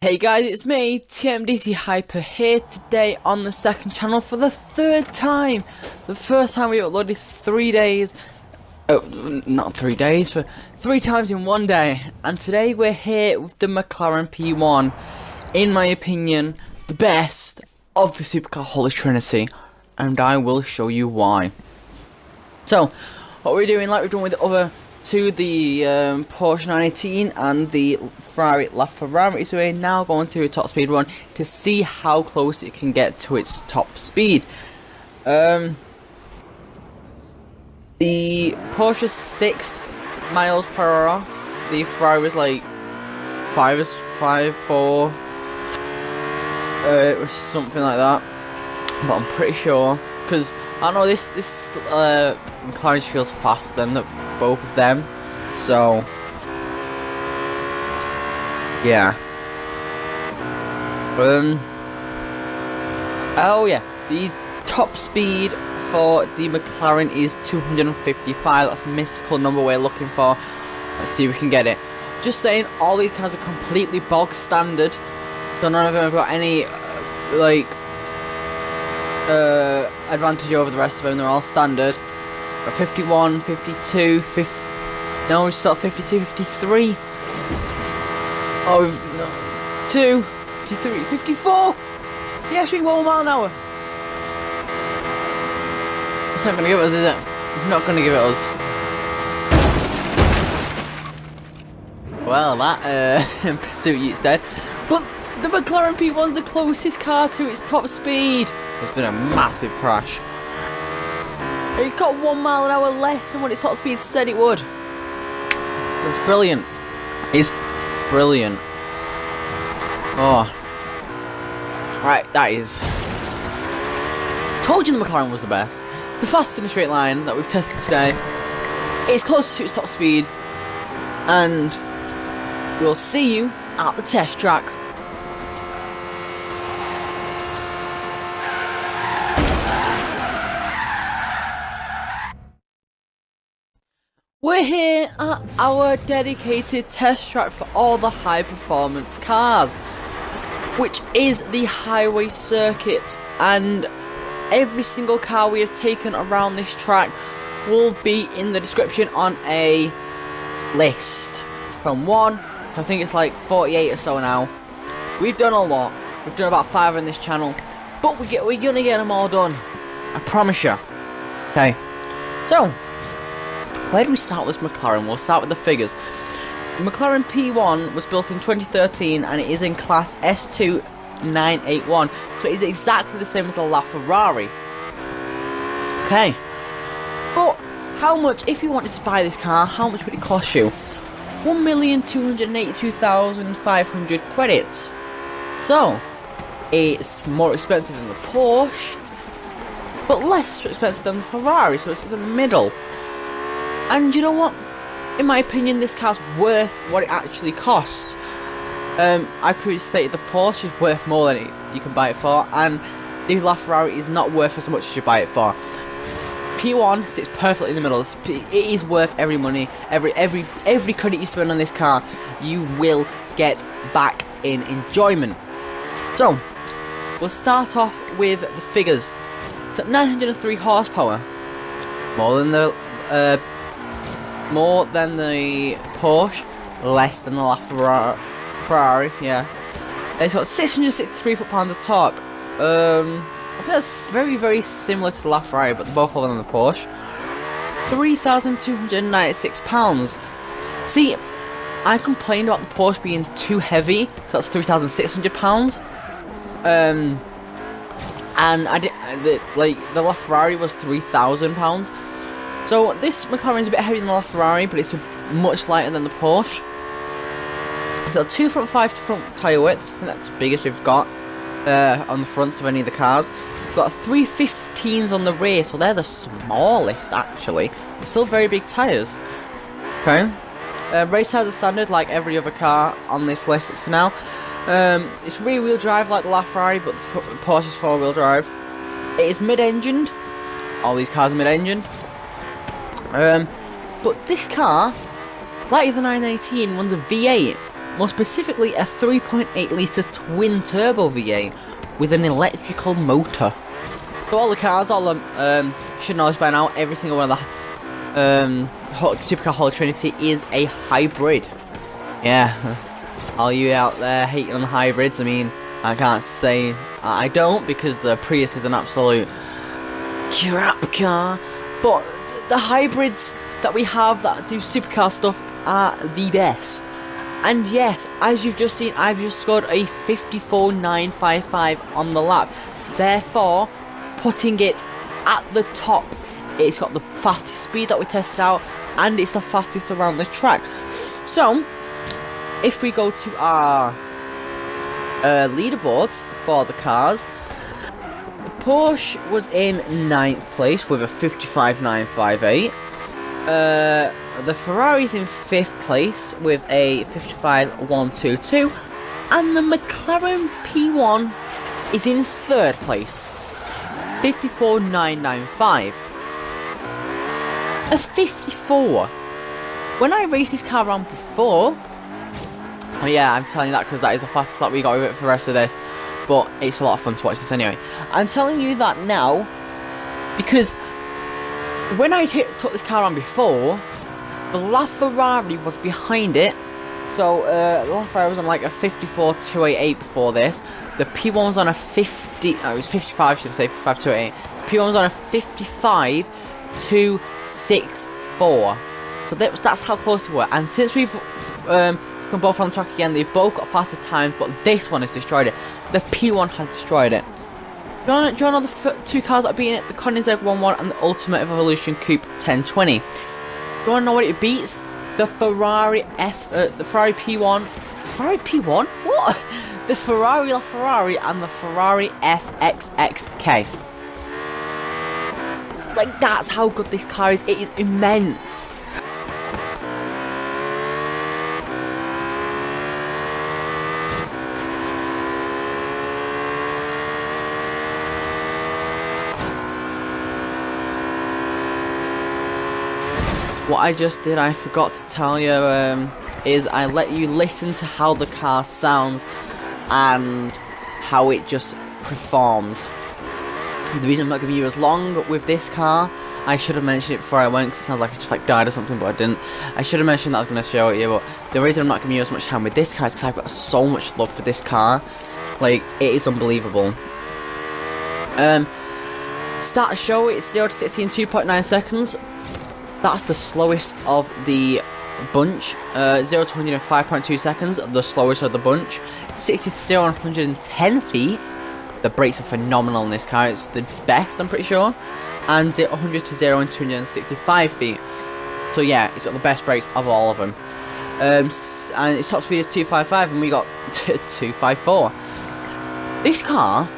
Hey guys, it's me, TMDC Hyper here today on the second channel for the third time. The first time we uploaded 3 days, not 3 days, for 3 times in 1 day. And today we're here with the McLaren P1, in my opinion, the best of the supercar Holy Trinity. And I will show you why. So, what we're doing, like we've done with the other two, the Porsche 918 and the Ferrari LaFerrari, so we're now going to a top speed run to see how close it can get to its top speed. The Porsche is 6 miles per hour off, the Ferrari was like 5, 4, it was something like that, but I'm pretty sure, because I don't know, this McLaren feels faster than both of them, so yeah. Oh yeah, the top speed for the McLaren is 255. That's a mystical number we're looking for. Let's see if we can get it. Just saying, all these cars are completely bog standard, so none of them have got any advantage over the rest of them. They're all standard. 51, 52, 50. No, we start 52, 53. Oh, no, 2, 53, 54. Yes, we 1 mile an hour. It's not gonna give it us, is it? Not gonna give it us. Well, that pursuit is dead. But the McLaren P1's the closest car to its top speed. There's been a massive crash. It got 1 mile an hour less than what its top speed said it would. It's brilliant. It's brilliant. Oh. Right, that is. Told you the McLaren was the best. It's the fastest in a straight line that we've tested today. It's closest to its top speed. And we'll see you at the test track. We're here at our dedicated test track for all the high performance cars, which is the highway circuit, and every single car we have taken around this track will be in the description on a list from 1 to I think it's like 48 or so now. We've done a lot. We've done about 5 on this channel, but we're gonna get them all done, I promise you. Okay, so where do we start with this McLaren? We'll start with the figures. The McLaren P1 was built in 2013 and it is in class S2 981, so it is exactly the same as the LaFerrari. Okay, but how much, if you wanted to buy this car, how much would it cost you? 1,282,500 credits. So it's more expensive than the Porsche, but less expensive than the Ferrari, so it's in the middle. And you know what? In my opinion, this car's worth what it actually costs. I previously stated the Porsche is worth more than you can buy it for, and the LaFerrari is not worth as much as you buy it for. P1 sits perfectly in the middle. It is worth every money, every credit you spend on this car, you will get back in enjoyment. So we'll start off with the figures. It's at 903 horsepower, more than the Porsche, less than the LaFerrari, yeah. It's got 663 foot-pounds of torque. I think that's very, very similar to the LaFerrari, but they're both lower than the Porsche. 3,296 pounds. See, I complained about the Porsche being too heavy, so that's 3,600 pounds. And the LaFerrari was 3,000 pounds. So this McLaren is a bit heavier than the LaFerrari, but it's much lighter than the Porsche. So 2 front 5 front tyre widths, I think that's the biggest we've got on the fronts of any of the cars. We've got 315s on the rear, so they're the smallest actually. They're still very big tyres. Okay. Race tyres are standard like every other car on this list up to now. It's rear wheel drive like the LaFerrari, but the Porsche is 4-wheel drive. It is mid-engined. All these cars are mid-engined. But this car, like the 918, runs a V8, more specifically a 3.8 litre twin turbo V8 with an electrical motor. So all the cars, should know this by now, every single one of the Supercar Hall of Trinity is a hybrid. Yeah, all you out there hating on the hybrids, I mean, I can't say I don't, because the Prius is an absolute crap car, but the hybrids that we have that do supercar stuff are the best. And yes, as you've just seen, I've just scored a 54.955 on the lap, therefore putting it at the top. It's got the fastest speed that we tested out, and it's the fastest around the track. So if we go to our leaderboards for the cars, Porsche was in 9th place with a 55.958. The Ferrari's in 5th place with a 55.122, and the McLaren P1 is in 3rd place, 54.995. A 54. When I raced this car around before, oh yeah, I'm telling you that because that is the fastest lap we got with it for the rest of this. But it's a lot of fun to watch this anyway. I'm telling you that now because when I took this car on before, the LaFerrari was behind it. So the LaFerrari was on like a 54.288 before this. The P1 was on a 50. It was 55, should I say 55.288. The P1 was on a 55.264. So that's how close we were. And since we've come both on the track again, they've both got faster times, but this one has destroyed it. The P1 has destroyed it. Do you want to know the two cars that are beating it? The Koenigsegg 11 and the Ultimate Evolution Coupe 1020. Do you want to know what it beats? The Ferrari the Ferrari P1. Ferrari P1? What? The Ferrari LaFerrari and the Ferrari FXXK. Like, that's how good this car is. It is immense. What I just did, I forgot to tell you, is I let you listen to how the car sounds and how it just performs. The reason I'm not giving you as long with this car, I should have mentioned it before I went, 'cause it sounds like I just died or something, but I didn't. I should have mentioned that I was going to show it you, but the reason I'm not giving you as much time with this car is because I've got so much love for this car. Like, it is unbelievable. Start a show, it's 0 to 60 in 2.9 seconds. That's the slowest of the bunch. 0 to 100 in 5.2 seconds, the slowest of the bunch. 60 to 0 on 110 feet. The brakes are phenomenal in this car. It's the best, I'm pretty sure. And 100 to 0 in 265 feet. So yeah, it's got the best brakes of all of them. And its top speed is 255, and we got 254. This car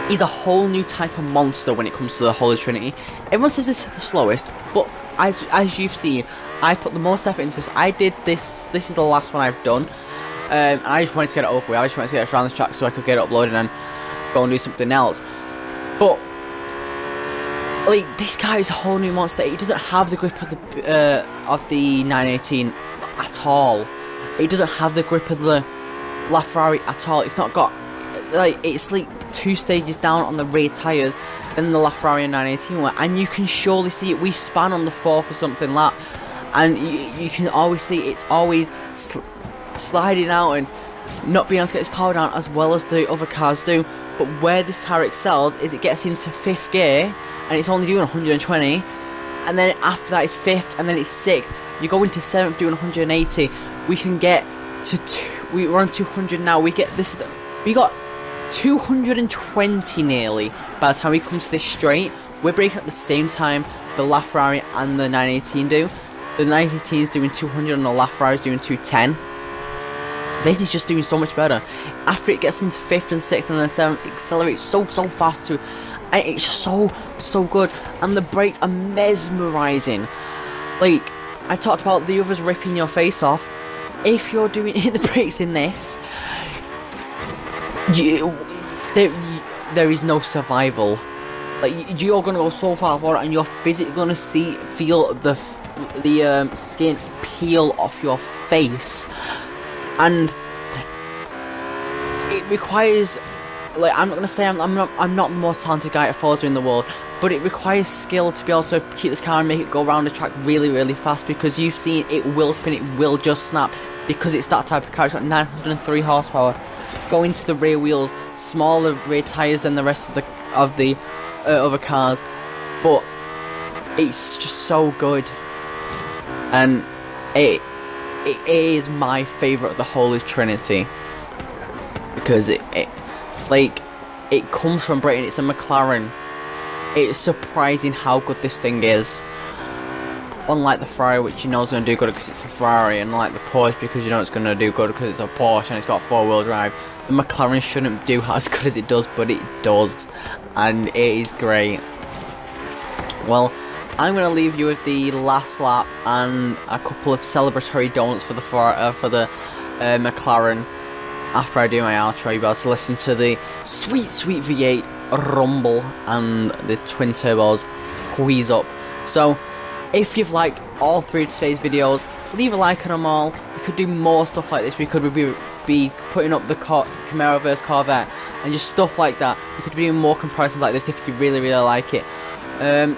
is a whole new type of monster when it comes to the Holy Trinity. Everyone says this is the slowest, but as you've seen, I put the most effort into this. I did this. This is the last one I've done. And I just wanted to get it over with. I just wanted to get it around this track so I could get it uploaded and go and do something else. But like, this car is a whole new monster. It doesn't have the grip of the 918 at all. It doesn't have the grip of the LaFerrari at all. It's not got, like, it's like 2 stages down on the rear tyres than the LaFerrari 918 were, and you can surely see it. We span on the 4th or something lap, and you can always see it's always sliding out and not being able to get its power down as well as the other cars do. But where this car excels is it gets into 5th gear and it's only doing 120, and then after that it's 5th, and then it's 6th. You go into 7th doing 180. We can get to we're on 200 now. We got 220 nearly by the time we come to this straight. We're braking at the same time the LaFerrari and the 918 do. The 918 is doing 200 and the LaFerrari is doing 210. This is just doing so much better. After it gets into 5th and 6th and then 7th, it accelerates so fast too. And it's so good. And the brakes are mesmerising. Like, I talked about the others ripping your face off. If you're doing the brakes in this, there is no survival. Like, you're gonna go so far forward, and you're physically gonna feel the skin peel off your face. and it requires, like, I'm not gonna say I'm not the most talented guy at Forza in the world, but it requires skill to be able to keep this car and make it go around the track really, really fast, because you've seen it will spin, it will just snap, because it's that type of car. It's got 903 horsepower, going to the rear wheels, smaller rear tyres than the rest of the other cars, but it's just so good, and it is my favourite of the whole Trinity, because it comes from Britain. It's a McLaren. It's surprising how good this thing is. Unlike the Ferrari, which you know is going to do good because it's a Ferrari, and unlike the Porsche, because you know it's going to do good because it's a Porsche and it's got 4-wheel drive, the McLaren shouldn't do as good as it does, but it does, and it is great. Well, I'm going to leave you with the last lap and a couple of celebratory donuts for the McLaren. After I do my outro, you'll be able to listen to the sweet, sweet V8 rumble and the twin turbos wheeze up. So, if you've liked all three of today's videos, leave a like on them all. We could do more stuff like this. We could be putting up the Camaro vs Corvette and just stuff like that. We could be doing more comparisons like this if you really, really like it.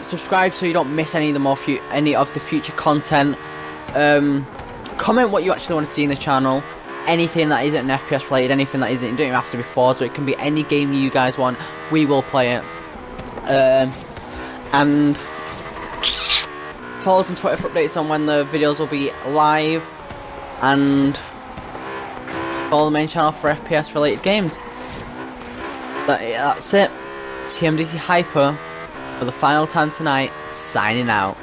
Subscribe so you don't miss any of the future content. Comment what you actually want to see in the channel. Anything that isn't an FPS related, anything that isn't, it don't even have to be Forza, it can be any game you guys want, we will play it. And follow us on Twitter for updates on when the videos will be live, and follow the main channel for FPS related games. That's it. TMDC Hyper for the final time tonight, signing out.